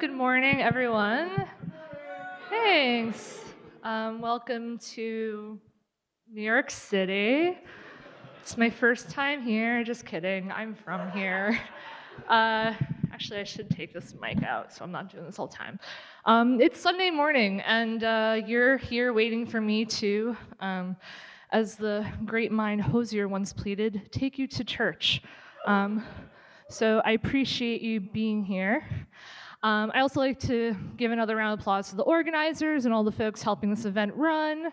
Good morning, everyone. Thanks. Welcome to New York City. It's my first time here. Just kidding. I'm from here. Actually, I should take this mic out, so I'm not doing this all the time. It's Sunday morning, and you're here waiting for me to, as the great mind Hosier once pleaded, take you to church. So I appreciate you being here. I also like to give another round of applause to the organizers and all the folks helping this event run.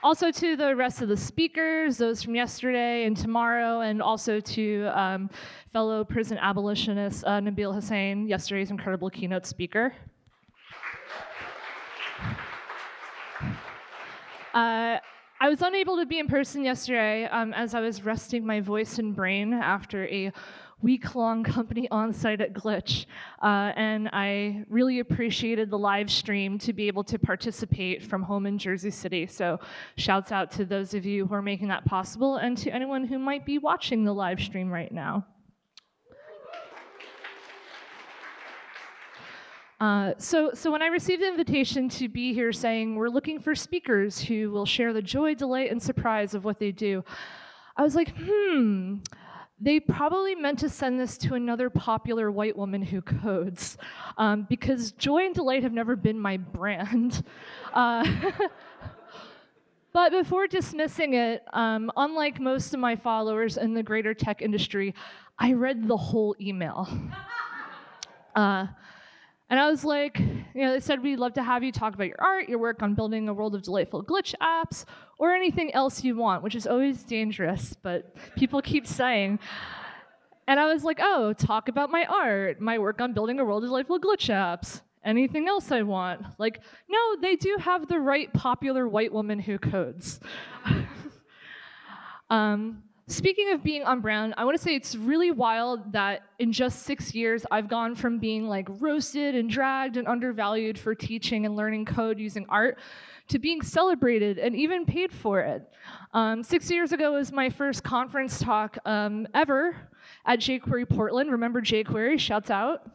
Also to the rest of the speakers, those from yesterday and tomorrow, and also to fellow prison abolitionist Nabil Hussain, yesterday's incredible keynote speaker. I was unable to be in person yesterday as I was resting my voice and brain after a week-long company on-site at Glitch, and I really appreciated the live stream to be able to participate from home in Jersey City. So shouts out to those of you who are making that possible and to anyone who might be watching the live stream right now. So when I received the invitation to be here saying we're looking for speakers who will share the joy, delight, and surprise of what they do, I was like, they probably meant to send this to another popular white woman who codes, because joy and delight have never been my brand. But before dismissing it, unlike most of my followers in the greater tech industry, I read the whole email. And I was like, they said, we'd love to have you talk about your art, your work on building a world of delightful glitch apps, or anything else you want, which is always dangerous, but people keep saying. And I was like, oh, talk about my art, my work on building a world of delightful glitch apps, anything else I want. Like, no, they do have the right popular white woman who codes. Speaking of being on brand, I want to say it's really wild that in just 6 years, I've gone from being like roasted and dragged and undervalued for teaching and learning code using art to being celebrated and even paid for it. 6 years ago was my first conference talk ever at jQuery Portland. Remember jQuery? Shouts out.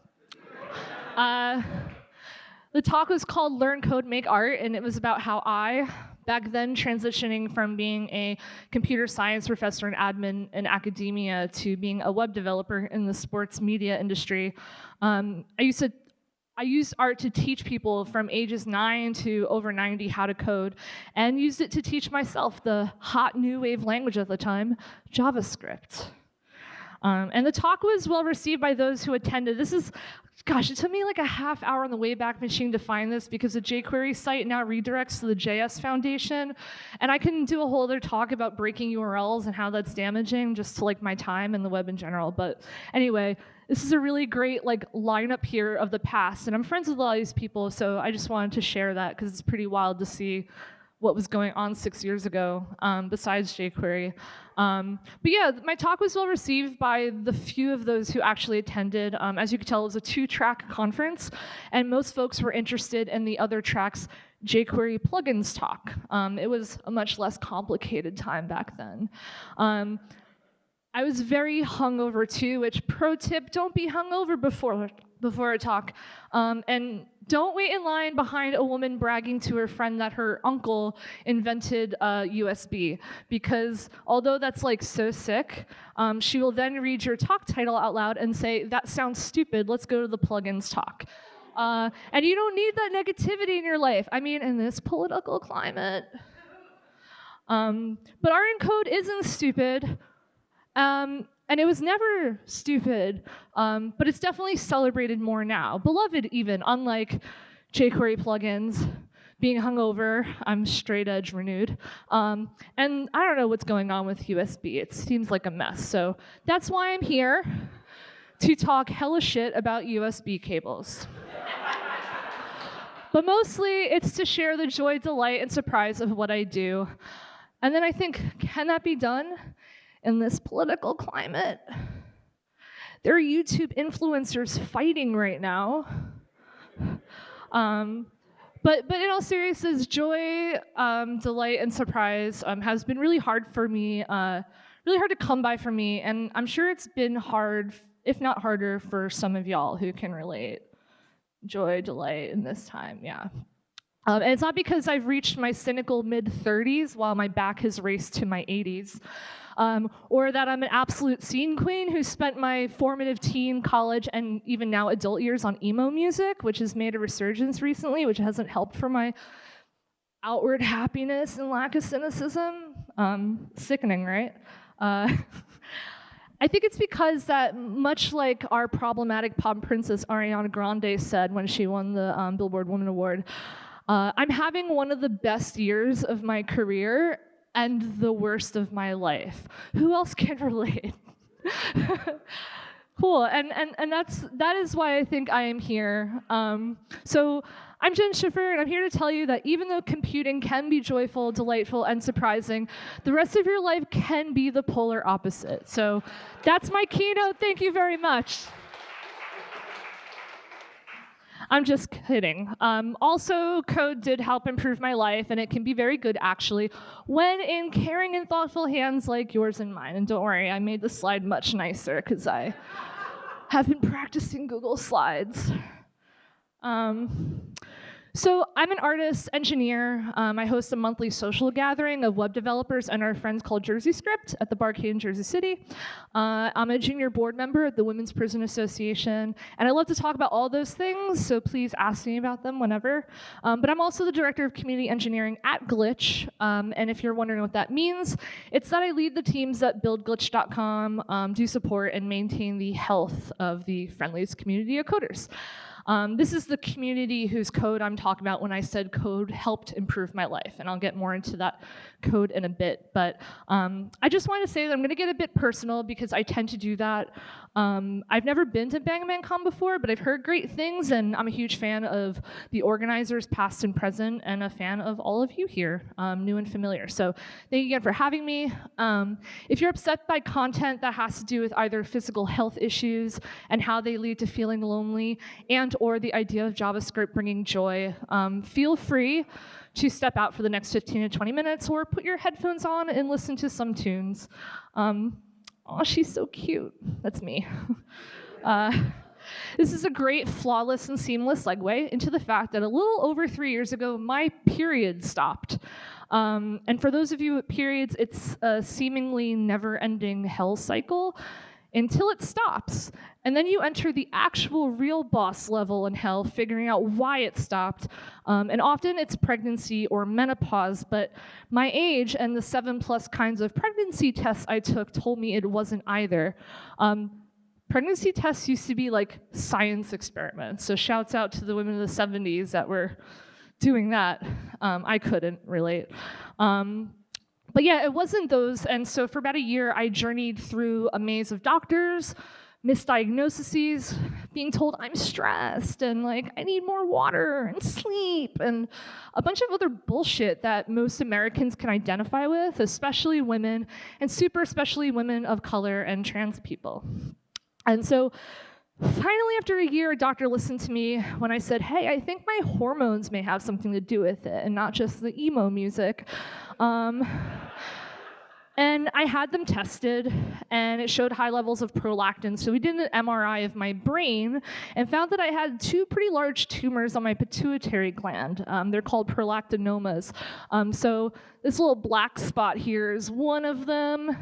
The talk was called Learn Code, Make Art, and it was about how I, back then transitioning from being a computer science professor and admin in academia to being a web developer in the sports media industry, I used art to teach people from ages 9 to over 90 how to code, and used it to teach myself the hot new wave language at the time, JavaScript. And the talk was well received by those who attended. It took me like a half hour on the Wayback Machine to find this because the jQuery site now redirects to the JS Foundation. And I can do a whole other talk about breaking URLs and how that's damaging just to like my time and the web in general. But anyway, this is a really great like lineup here of the past. And I'm friends with a lot of these people, so I just wanted to share that because it's pretty wild to see what was going on 6 years ago, besides jQuery. But yeah, my talk was well received by the few of those who actually attended. As you could tell, it was a 2-track conference, and most folks were interested in the other track's jQuery plugins talk. It was a much less complicated time back then. I was very hungover too, which pro tip, don't be hungover before a talk. And don't wait in line behind a woman bragging to her friend that her uncle invented USB, because although that's like so sick, she will then read your talk title out loud and say, that sounds stupid, let's go to the plugins talk. And you don't need that negativity in your life. I mean, in this political climate. But art and code isn't stupid. And it was never stupid, but it's definitely celebrated more now. Beloved even, unlike jQuery plugins, being hungover, I'm straight edge renewed. And I don't know what's going on with USB. It seems like a mess. So that's why I'm here, to talk hella shit about USB cables. But mostly it's to share the joy, delight, and surprise of what I do. And then I think, can that be done in this political climate? There are YouTube influencers fighting right now. But in all seriousness, joy, delight, and surprise has been really hard for me really hard to come by for me, and I'm sure it's been hard, if not harder, for some of y'all who can relate. Joy, delight in this time, yeah. And it's not because I've reached my cynical mid-30s while my back has raced to my 80s, or that I'm an absolute scene queen who spent my formative teen, college, and even now adult years on emo music, which has made a resurgence recently, which hasn't helped for my outward happiness and lack of cynicism. Sickening, right? I think it's because that, much like our problematic pop princess Ariana Grande said when she won the Billboard Woman Award, I'm having one of the best years of my career and the worst of my life. Who else can relate? Cool, and that is why I think I am here. So I'm Jenn Schiffer, and I'm here to tell you that even though computing can be joyful, delightful, and surprising, the rest of your life can be the polar opposite. So that's my keynote. Thank you very much. I'm just kidding. Also, code did help improve my life, and it can be very good, actually, when in caring and thoughtful hands like yours and mine. And don't worry, I made the slide much nicer, because I have been practicing Google Slides. So I'm an artist, engineer. I host a monthly social gathering of web developers and our friends called Jersey Script at the Barcade in Jersey City. I'm a junior board member at the Women's Prison Association, and I love to talk about all those things, so please ask me about them whenever. But I'm also the director of community engineering at Glitch, and if you're wondering what that means, it's that I lead the teams that build glitch.com, do support and maintain the health of the friendliest community of coders. This is the community whose code I'm talking about when I said code helped improve my life, and I'll get more into that code in a bit. But I just want to say that I'm going to get a bit personal because I tend to do that. I've never been to Bang Bang Con before, but I've heard great things, and I'm a huge fan of the organizers, past and present, and a fan of all of you here, new and familiar. So thank you again for having me. If you're upset by content that has to do with either physical health issues and how they lead to feeling lonely, and or the idea of JavaScript bringing joy, feel free to step out for the next 15 to 20 minutes or put your headphones on and listen to some tunes. Oh, she's so cute. That's me. This is a great, flawless, and seamless segue into the fact that a little over 3 years ago, my period stopped. And for those of you with periods, it's a seemingly never-ending hell cycle until it stops. And then you enter the actual real boss level in hell, figuring out why it stopped. And often it's pregnancy or menopause, but my age and the 7+ kinds of pregnancy tests I took told me it wasn't either. Pregnancy tests used to be like science experiments, so shouts out to the women of the 70s that were doing that. I couldn't relate. But yeah, it wasn't those, and so for about a year, I journeyed through a maze of doctors, misdiagnoses, being told I'm stressed, and like, I need more water and sleep, and a bunch of other bullshit that most Americans can identify with, especially women, and super especially women of color and trans people. And so, finally, after a year, a doctor listened to me when I said, hey, I think my hormones may have something to do with it, and not just the emo music. And I had them tested, and it showed high levels of prolactin. So we did an MRI of my brain and found that I had 2 pretty large tumors on my pituitary gland. They're called prolactinomas. So this little black spot here is one of them.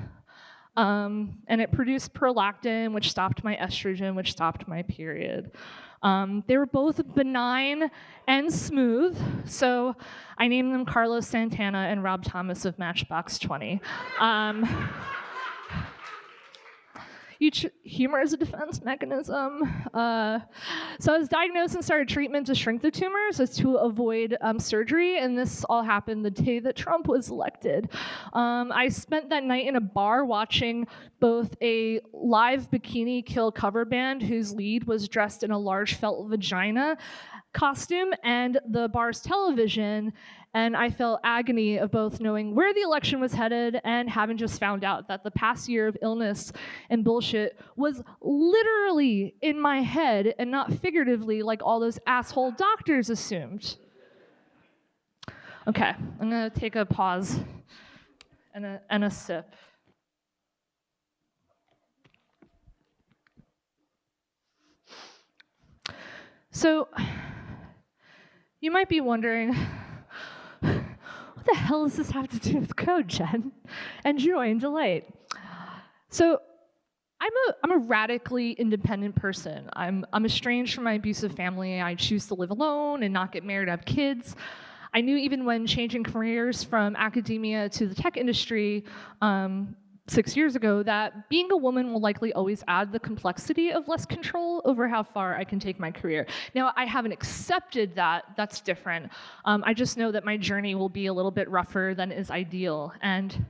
And it produced prolactin, which stopped my estrogen, which stopped my period. They were both benign and smooth, so I named them Carlos Santana and Rob Thomas of Matchbox 20. Humor is a defense mechanism. So I was diagnosed and started treatment to shrink the tumors as to avoid surgery, and this all happened the day that Trump was elected. I spent that night in a bar watching both a live Bikini Kill cover band whose lead was dressed in a large felt vagina costume and the bar's television, and I felt agony of both knowing where the election was headed and having just found out that the past year of illness and bullshit was literally in my head and not figuratively like all those asshole doctors assumed. Okay, I'm gonna take a pause and a sip. So you might be wondering, what the hell does this have to do with code, Jen? And joy and delight. So I'm a radically independent person. I'm estranged from my abusive family. I choose to live alone and not get married, have kids. I knew even when changing careers from academia to the tech industry 6 years ago that being a woman will likely always add the complexity of less control over how far I can take my career. Now, I haven't accepted that. That's different. I just know that my journey will be a little bit rougher than is ideal. And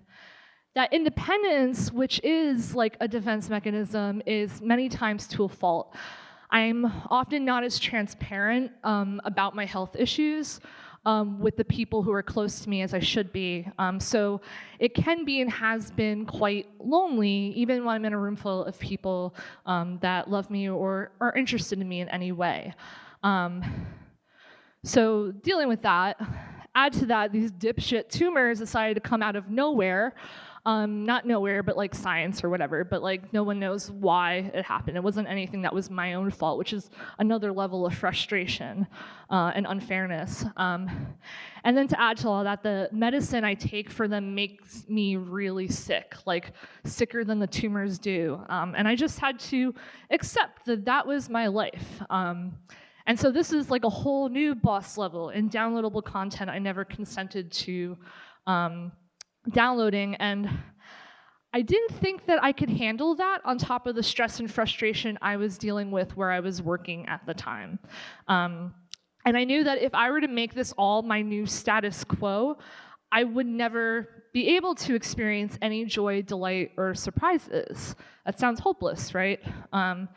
that independence, which is like a defense mechanism, is many times to a fault. I'm often not as transparent about my health issues with the people who are close to me as I should be. So it can be and has been quite lonely, even when I'm in a room full of people that love me or are interested in me in any way. So dealing with that, add to that, these dipshit tumors decided to come out of nowhere. Not nowhere, but like science or whatever, but like no one knows why it happened. It wasn't anything that was my own fault, which is another level of frustration and unfairness. And then to add to all that, the medicine I take for them makes me really sick, like sicker than the tumors do. And I just had to accept that that was my life. And so this is like a whole new boss level and downloadable content I never consented to downloading, and I didn't think that I could handle that on top of the stress and frustration I was dealing with where I was working at the time. And I knew that if I were to make this all my new status quo, I would never be able to experience any joy, delight, or surprises. That sounds hopeless, right? And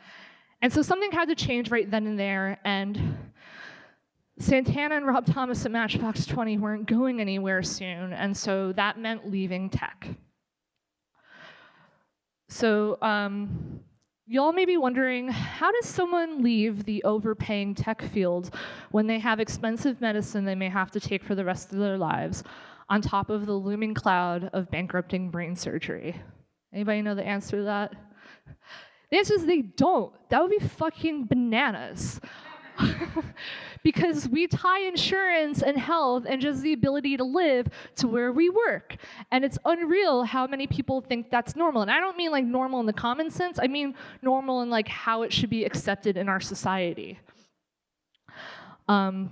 so something had to change right then and there, and Santana and Rob Thomas at Matchbox 20 weren't going anywhere soon, and so that meant leaving tech. So y'all may be wondering, how does someone leave the overpaying tech field when they have expensive medicine they may have to take for the rest of their lives, on top of the looming cloud of bankrupting brain surgery? Anybody know the answer to that? The answer is they don't. That would be fucking bananas. Because we tie insurance and health and just the ability to live to where we work. And it's unreal how many people think that's normal. And I don't mean like normal in the common sense, I mean normal in like how it should be accepted in our society. I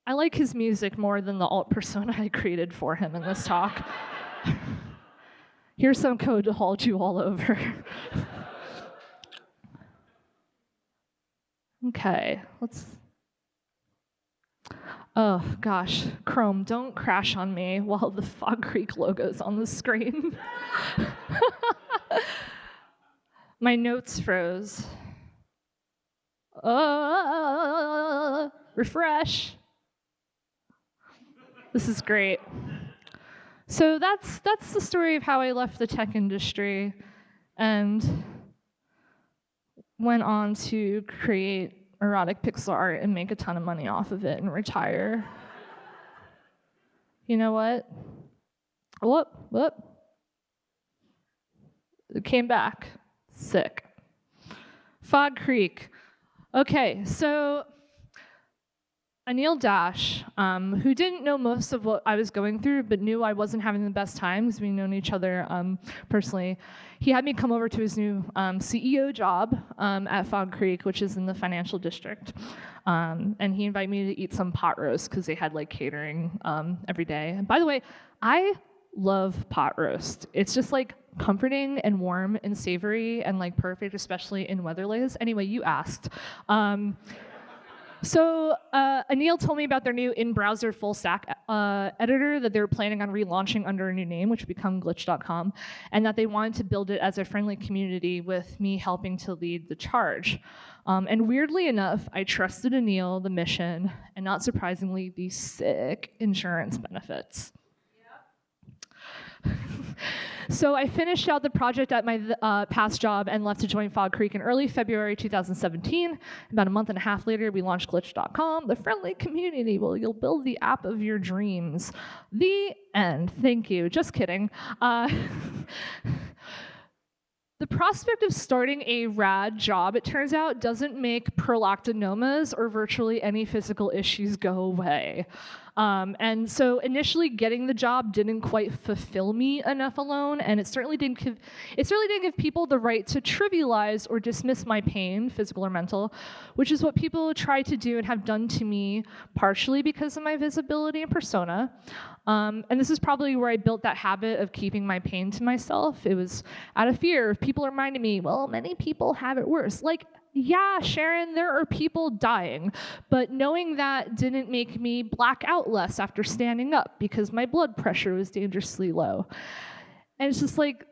like his music more than the alt persona I created for him in this talk. Here's some code to hold you all over. Okay, oh gosh, Chrome, don't crash on me while the Fog Creek logo's on the screen. My notes froze. Refresh. This is great. So that's the story of how I left the tech industry and went on to create erotic pixel art and make a ton of money off of it and retire. You know what? Whoop. It came back. Sick. Fog Creek. Okay, so Anil Dash, who didn't know most of what I was going through, but knew I wasn't having the best time because we've known each other personally, he had me come over to his new CEO job at Fog Creek, which is in the financial district. And he invited me to eat some pot roast because they had like catering every day. And by the way, I love pot roast. It's just like comforting and warm and savory and like perfect, especially in weather like this. Anyway, you asked. So Anil told me about their new in-browser full-stack editor that they were planning on relaunching under a new name, which would become glitch.com, and that they wanted to build it as a friendly community with me helping to lead the charge. And weirdly enough, I trusted Anil, the mission, and not surprisingly, the sick insurance benefits. So I finished out the project at my past job and left to join Fog Creek in early February 2017. About a month and a half later, we launched glitch.com, the friendly community where you'll build the app of your dreams. The end. Thank you. Just kidding. The prospect of starting a rad job, it turns out, doesn't make prolactinomas or virtually any physical issues go away. And so initially getting the job didn't quite fulfill me enough alone, and it certainly didn't give people the right to trivialize or dismiss my pain, physical or mental, which is what people try to do and have done to me, partially because of my visibility and persona. And this is probably where I built that habit of keeping my pain to myself. It was out of fear of people reminding me, well, many people have it worse. Like, yeah, Sharon, there are people dying, but knowing that didn't make me black out less after standing up because my blood pressure was dangerously low. And it's just like,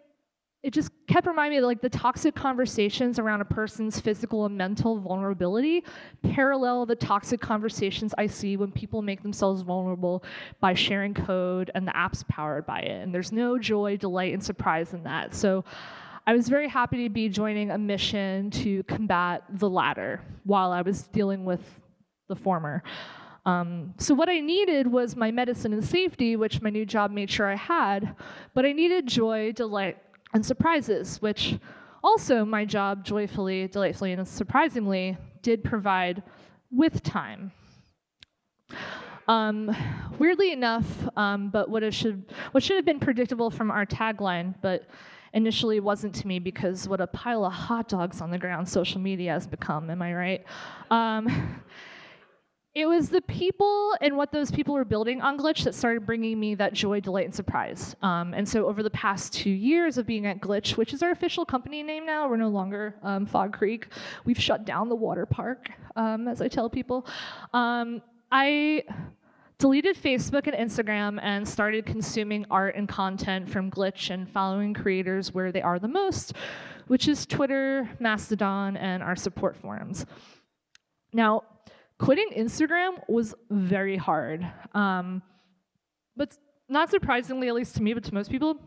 it just kept reminding me that like the toxic conversations around a person's physical and mental vulnerability parallel the toxic conversations I see when people make themselves vulnerable by sharing code and the apps powered by it. And there's no joy, delight, and surprise in that. So I was very happy to be joining a mission to combat the latter while I was dealing with the former. So what I needed was my medicine and safety, which my new job made sure I had, but I needed joy, delight, and surprises, which also my job joyfully, delightfully, and surprisingly did provide with time. Weirdly enough, but what should have been predictable from our tagline, but initially wasn't to me because what a pile of hot dogs on the ground social media has become, am I right? It was the people and what those people were building on Glitch that started bringing me that joy, delight, and surprise. And so over the past 2 years of being at Glitch, which is our official company name now, we're no longer Fog Creek. We've shut down the water park, as I tell people. I deleted Facebook and Instagram and started consuming art and content from Glitch and following creators where they are the most, which is Twitter, Mastodon, and our support forums. Now, quitting Instagram was very hard. But not surprisingly, at least to me, but to most people,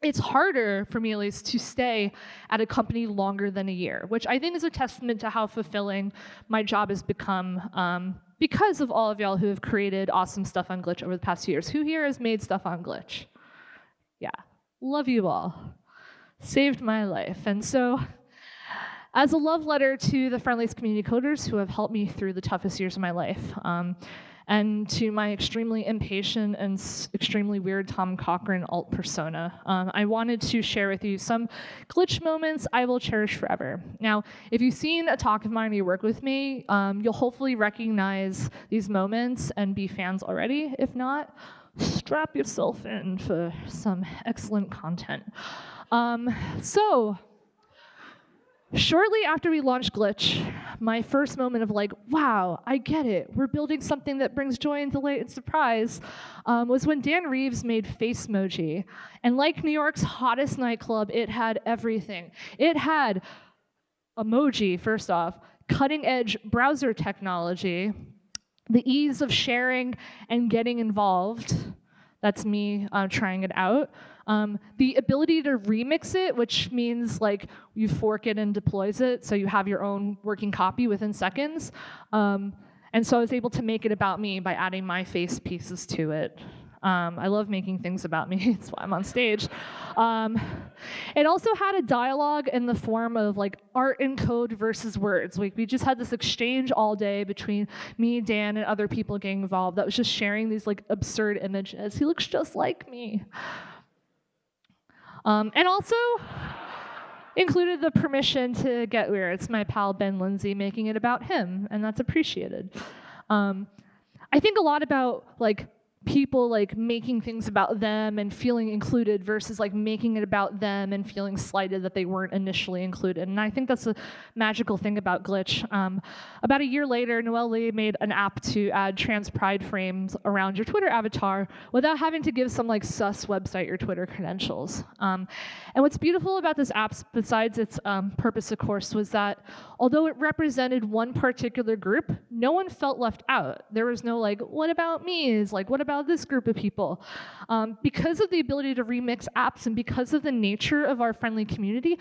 it's harder for me at least to stay at a company longer than a year, which I think is a testament to how fulfilling my job has become because of all of y'all who have created awesome stuff on Glitch over the past 2 years. Who here has made stuff on Glitch? Yeah, love you all. Saved my life. And so, as a love letter to the friendliest community coders who have helped me through the toughest years of my life, and to my extremely impatient and extremely weird Tom Cochran alt persona, I wanted to share with you some Glitch moments I will cherish forever. Now, if you've seen a talk of mine or you work with me, you'll hopefully recognize these moments and be fans already. If not, strap yourself in for some excellent content. Shortly after we launched Glitch, my first moment of like, wow, I get it. We're building something that brings joy and delight and surprise, was when Dan Reeves made Facemoji. And like New York's hottest nightclub, it had everything. It had emoji, first off, cutting-edge browser technology, the ease of sharing and getting involved. That's me trying it out. The ability to remix it, which means like you fork it and deploys it, so you have your own working copy within seconds. And so I was able to make it about me by adding my face pieces to it. I love making things about me. That's why I'm on stage. It also had a dialogue in the form of like art and code versus words. Like we just had this exchange all day between me, Dan, and other people getting involved that was just sharing these like absurd images. He looks just like me. And also included the permission to get weird. It's my pal Ben Lindsay making it about him, and that's appreciated. I think a lot about like people like making things about them and feeling included versus like making it about them and feeling slighted that they weren't initially included. And I think that's a magical thing about Glitch. About a year later, Noel made an app to add trans pride frames around your Twitter avatar without having to give some like sus website your Twitter credentials. And what's beautiful about this app, besides its purpose, of course, was that although it represented one particular group, no one felt left out. There was no like, what about me? Is like, what about about this group of people. Because of the ability to remix apps and because of the nature of our friendly community,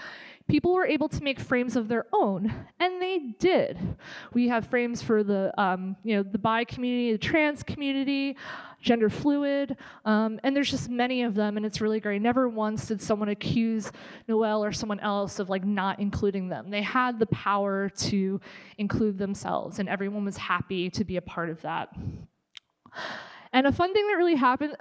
people were able to make frames of their own, and they did. We have frames for the the bi community, the trans community, gender fluid, and there's just many of them, and it's really great. Never once did someone accuse Noel or someone else of like not including them. They had the power to include themselves, and everyone was happy to be a part of that. And a fun thing that really happened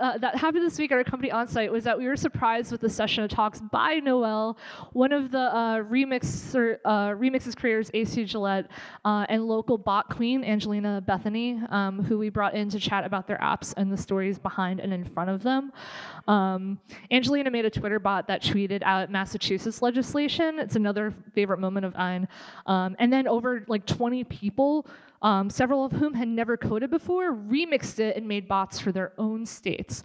this week at our company onsite was that we were surprised with the session of talks by Noel, one of the remixes creators, AC Gillette, and local bot queen, Angelina Bethany, who we brought in to chat about their apps and the stories behind and in front of them. Angelina made a Twitter bot that tweeted out Massachusetts legislation. It's another favorite moment of mine. And then over like 20 people, several of whom had never coded before, remixed it and made bots for their own states,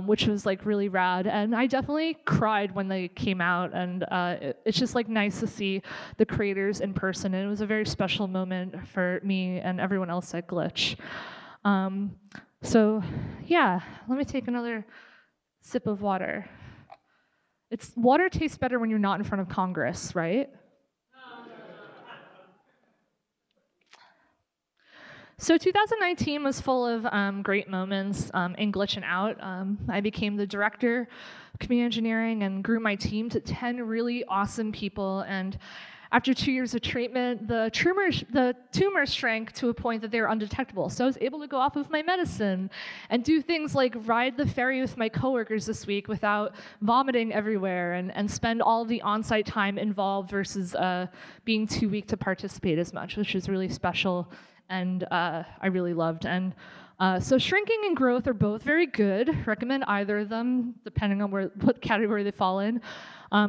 which was like really rad. And I definitely cried when they came out, and it's just like nice to see the creators in person. And it was a very special moment for me and everyone else at Glitch. So yeah, let me take another sip of water. Water tastes better when you're not in front of Congress, right? So 2019 was full of great moments in Glitch and Out. I became the director of community engineering and grew my team to 10 really awesome people. And after 2 years of treatment, the tumor shrank to a point that they were undetectable. So I was able to go off of my medicine and do things like ride the ferry with my coworkers this week without vomiting everywhere, and spend all the on-site time involved versus being too weak to participate as much, which was really special. And I really loved. And so shrinking and growth are both very good. Recommend either of them, depending on what category they fall in.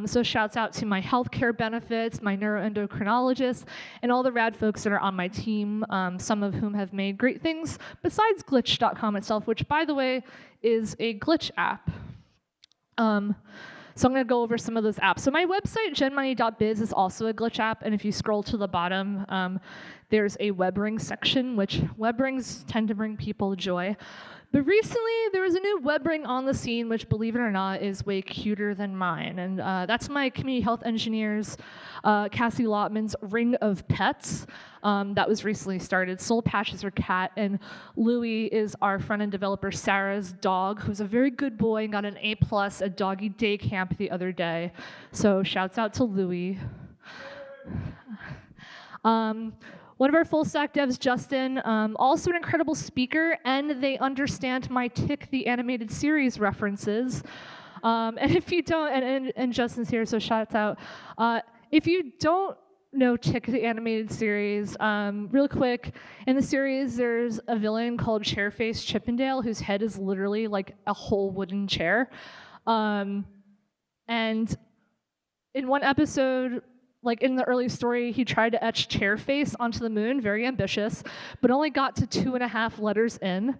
So shouts out to my healthcare benefits, my neuroendocrinologists, and all the rad folks that are on my team, some of whom have made great things besides glitch.com itself, which, by the way, is a Glitch app. So I'm going to go over some of those apps. So my website, genmoney.biz, is also a Glitch app, and if you scroll to the bottom, there's a web ring section, which web rings tend to bring people joy. But recently, there was a new web ring on the scene, which, believe it or not, is way cuter than mine. And that's my community health engineers, Cassie Lotman's Ring of Pets. That was recently started. Soul Patch is her cat, and Louie is our front-end developer, Sarah's dog, who's a very good boy and got an A+ at Doggy Day Camp the other day. So shouts out to Louie. One of our full stack devs, Justin, also an incredible speaker, and they understand my Tick the Animated Series references. And if you don't, and Justin's here, so shouts out. If you don't know Tick the Animated Series, real quick, in the series there's a villain called Chairface Chippendale whose head is literally like a whole wooden chair. And in one episode, like in the early story, he tried to etch Chairface onto the moon, very ambitious, but only got to 2.5 letters in.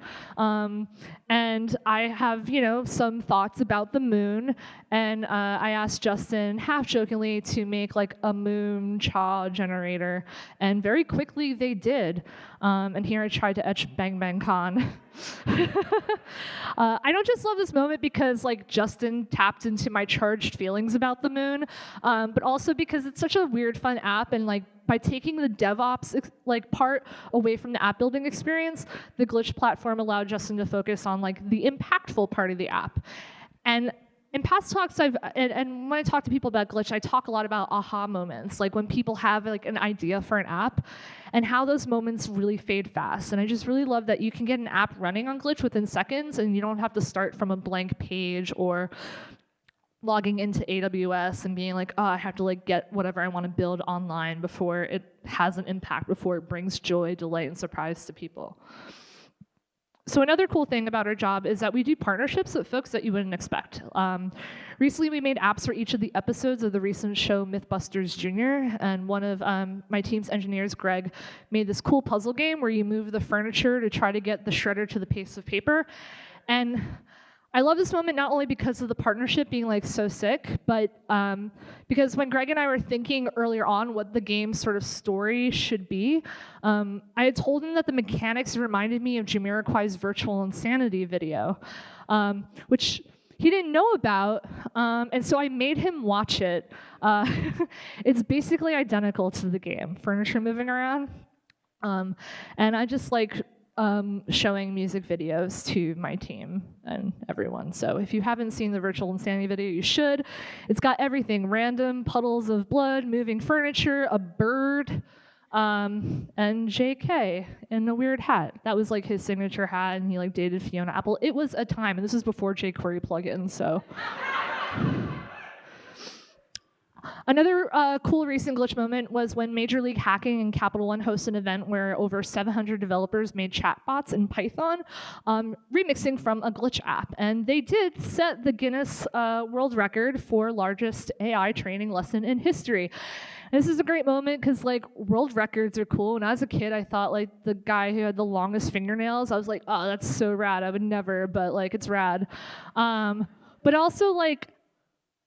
And I have, some thoughts about the moon, and I asked Justin, half jokingly, to make like a moon cha generator, and very quickly they did. And here I tried to etch Bang Bang Con. I don't just love this moment because like Justin tapped into my charged feelings about the moon, but also because it's such a weird, fun app, and like by taking the DevOps part away from the app building experience, the Glitch platform allowed Justin to focus on like the impactful part of the app. And in past talks, and when I talk to people about Glitch, I talk a lot about aha moments, like when people have like an idea for an app, and how those moments really fade fast. And I just really love that you can get an app running on Glitch within seconds, and you don't have to start from a blank page or logging into AWS and being like, oh, I have to like get whatever I want to build online before it has an impact, before it brings joy, delight, and surprise to people. So another cool thing about our job is that we do partnerships with folks that you wouldn't expect. Recently, we made apps for each of the episodes of the recent show Mythbusters Jr., and one of my team's engineers, Greg, made this cool puzzle game where you move the furniture to try to get the shredder to the piece of paper. And I love this moment not only because of the partnership being like so sick, but because when Greg and I were thinking earlier on what the game's sort of story should be, I had told him that the mechanics reminded me of Jamiroquai's Virtual Insanity video, which he didn't know about, and so I made him watch it. It's basically identical to the game, furniture moving around. And I just like showing music videos to my team and everyone. So if you haven't seen the Virtual Insanity video, you should. It's got everything: random puddles of blood, moving furniture, a bird, and JK in a weird hat. That was like his signature hat, and he like dated Fiona Apple. It was a time, and this was before jQuery plugins, so. Another cool recent glitch moment was when Major League Hacking and Capital One hosted an event where over 700 developers made chatbots in Python, remixing from a glitch app. And they did set the Guinness World Record for largest AI training lesson in history. And this is a great moment because like world records are cool. When I was a kid, I thought like the guy who had the longest fingernails, I was like, oh, that's so rad. I would never, but like it's rad. But also like,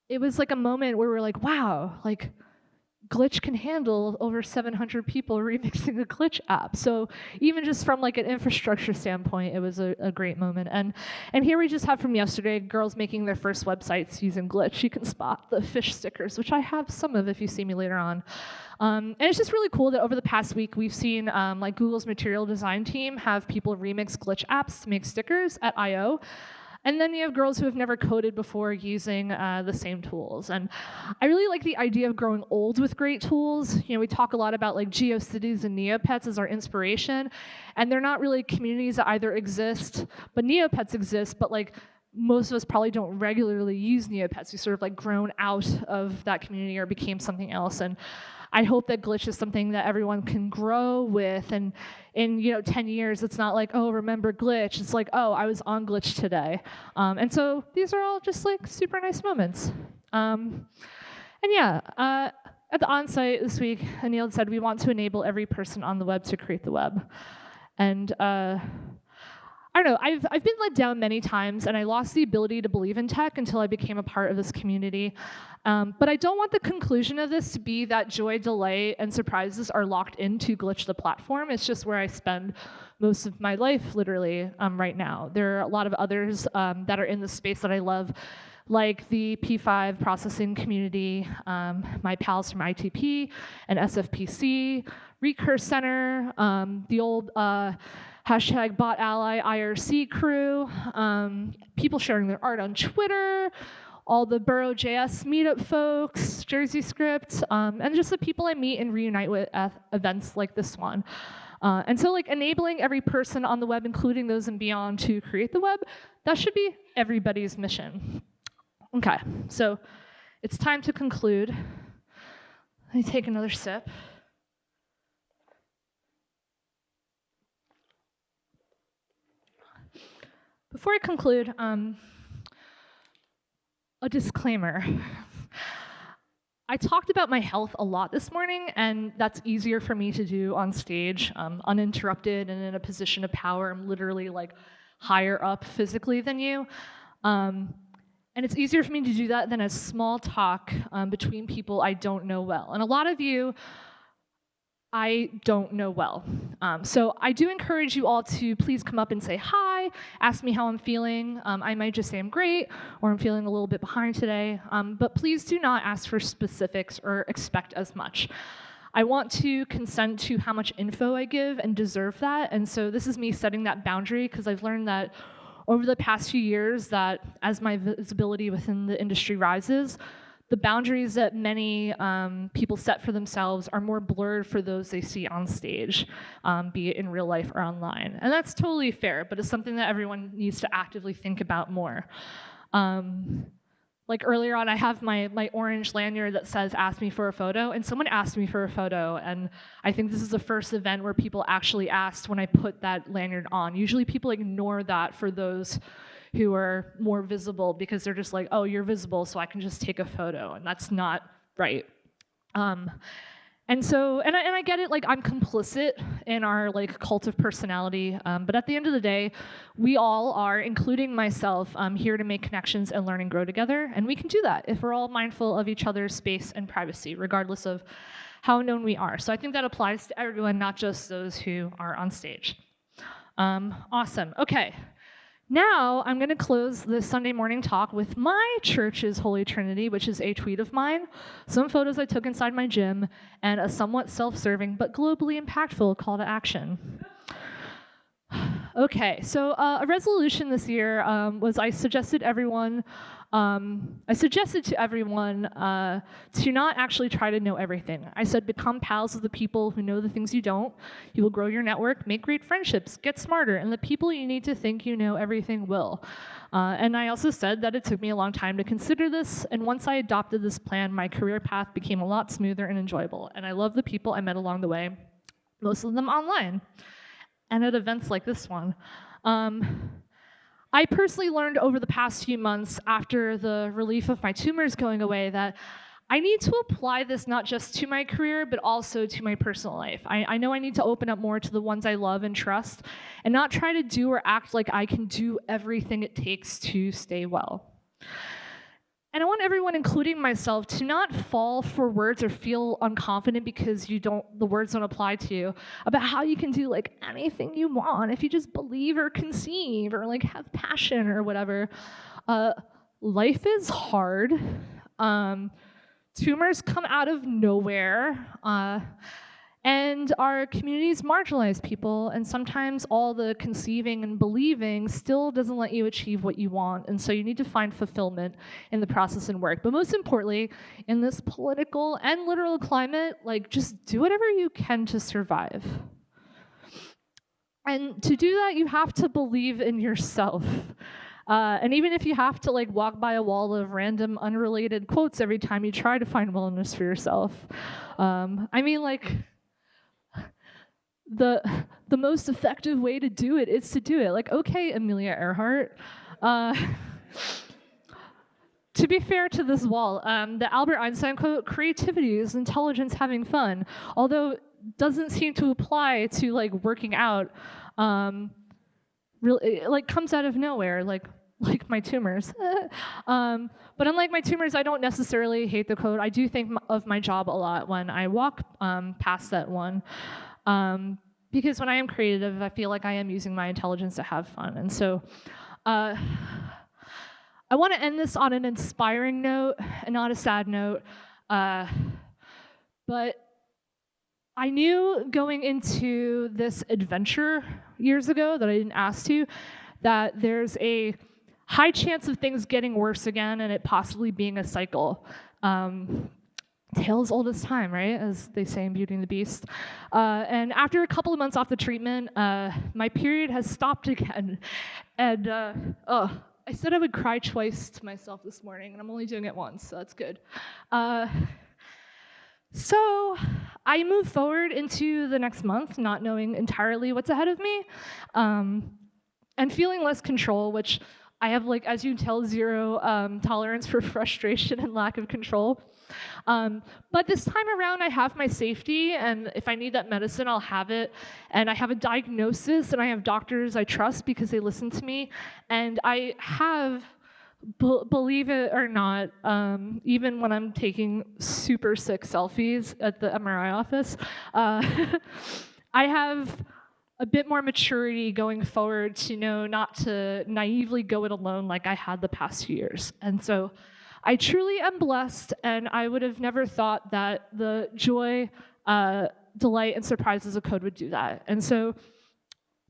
it was like a moment where we're like, wow, like glitch can handle over 700 people remixing a glitch app. So even just from like an infrastructure standpoint, it was a great moment. And here we just have from yesterday, girls making their first websites using glitch. You can spot the fish stickers, which I have some of if you see me later on. And it's just really cool that over the past week, we've seen like Google's material design team have people remix glitch apps to make stickers at I/O. And then you have girls who have never coded before using the same tools. And I really like the idea of growing old with great tools. You know, we talk a lot about like GeoCities and Neopets as our inspiration, and they're not really communities that either exist, but Neopets exist, but like most of us probably don't regularly use Neopets. We sort of like grown out of that community or became something else. And I hope that glitch is something that everyone can grow with, and in 10 years, it's not like, oh, remember glitch. It's like, oh, I was on glitch today. And so these are all just like super nice moments. And yeah, at the onsite this week, Anil said we want to enable every person on the web to create the web. And I don't know, I've been let down many times, and I lost the ability to believe in tech until I became a part of this community. But I don't want the conclusion of this to be that joy, delight, and surprises are locked into Glitch the platform. It's just where I spend most of my life, literally, right now. There are a lot of others that are in the space that I love, like the P5 processing community, my pals from ITP and SFPC, Recurse Center, the old hashtag bot ally IRC crew, people sharing their art on Twitter, all the Burrow.js meetup folks, Jersey Script, and just the people I meet and reunite with at events like this one. And so like enabling every person on the web, including those and beyond, to create the web, that should be everybody's mission. Okay, so it's time to conclude. Let me take another sip. Before I conclude, a disclaimer. I talked about my health a lot this morning, and that's easier for me to do on stage, uninterrupted and in a position of power. I'm literally like higher up physically than you. And it's easier for me to do that than a small talk between people I don't know well. And a lot of you, I don't know well. So I do encourage you all to please come up and say hi, ask me how I'm feeling. I might just say I'm great, or I'm feeling a little bit behind today. But please do not ask for specifics or expect as much. I want to consent to how much info I give and deserve that. And so this is me setting that boundary, because I've learned that over the past few years that as my visibility within the industry rises, the boundaries that many people set for themselves are more blurred for those they see on stage, be it in real life or online. And that's totally fair, but it's something that everyone needs to actively think about more. Like earlier on, I have my orange lanyard that says, ask me for a photo, and someone asked me for a photo, and I think this is the first event where people actually asked when I put that lanyard on. Usually people ignore that for those who are more visible, because they're just like, oh, you're visible, so I can just take a photo, and that's not right. And so, and I get it, like I'm complicit in our like cult of personality, but at the end of the day, we all are, including myself, here to make connections and learn and grow together, and we can do that if we're all mindful of each other's space and privacy, regardless of how known we are. So I think that applies to everyone, not just those who are on stage. Awesome, okay. Now, I'm going to close this Sunday morning talk with my church's Holy Trinity, which is a tweet of mine, some photos I took inside my gym, and a somewhat self-serving but globally impactful call to action. Okay, so a resolution this year was I suggested to everyone to not actually try to know everything. I said become pals with the people who know the things you don't. You will grow your network, make great friendships, get smarter, and the people you need to think you know everything will. And I also said that it took me a long time to consider this, and once I adopted this plan, my career path became a lot smoother and enjoyable, and I love the people I met along the way, most of them online, and at events like this one. I personally learned over the past few months after the relief of my tumors going away that I need to apply this not just to my career, but also to my personal life. I know I need to open up more to the ones I love and trust, and not try to do or act like I can do everything it takes to stay well. And I want everyone, including myself, to not fall for words or feel unconfident because the words don't apply to you, about how you can do like anything you want if you just believe or conceive or like have passion or whatever. Life is hard. Tumors come out of nowhere. And our communities marginalize people, and sometimes all the conceiving and believing still doesn't let you achieve what you want, and so you need to find fulfillment in the process and work. But most importantly, in this political and literal climate, like just do whatever you can to survive. And to do that, you have to believe in yourself. And even if you have to like walk by a wall of random unrelated quotes every time you try to find wellness for yourself, I mean like, the most effective way to do it is to do it. Like, okay, Amelia Earhart. To be fair to this wall, the Albert Einstein quote, "Creativity is intelligence having fun," although it doesn't seem to apply to like working out. Really, it like comes out of nowhere, like my tumors. But unlike my tumors, I don't necessarily hate the quote. I do think of my job a lot when I walk past that one. Because when I am creative, I feel like I am using my intelligence to have fun. And so I want to end this on an inspiring note and not a sad note. But I knew going into this adventure years ago that I didn't ask to, that there's a high chance of things getting worse again and it possibly being a cycle. Tale as old as time, right? As they say in Beauty and the Beast. And after a couple of months off the treatment, my period has stopped again. And I said I would cry twice to myself this morning, and I'm only doing it once, so that's good. So I moved forward into the next month, not knowing entirely what's ahead of me, and feeling less control, which I have, like, as you can tell, zero tolerance for frustration and lack of control. But this time around, I have my safety, and if I need that medicine, I'll have it. And I have a diagnosis, and I have doctors I trust because they listen to me. And I have, believe it or not, even when I'm taking super sick selfies at the MRI office, I have a bit more maturity going forward to know not to naively go it alone like I had the past few years. And so I truly am blessed, and I would have never thought that the joy, delight, and surprises of code would do that. And so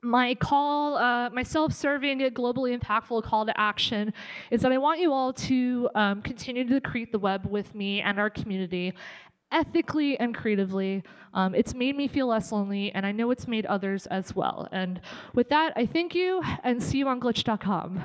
my call, my self-serving, globally impactful call to action is that I want you all to continue to create the web with me and our community, ethically and creatively. It's made me feel less lonely, and I know it's made others as well. And with that, I thank you, and see you on glitch.com.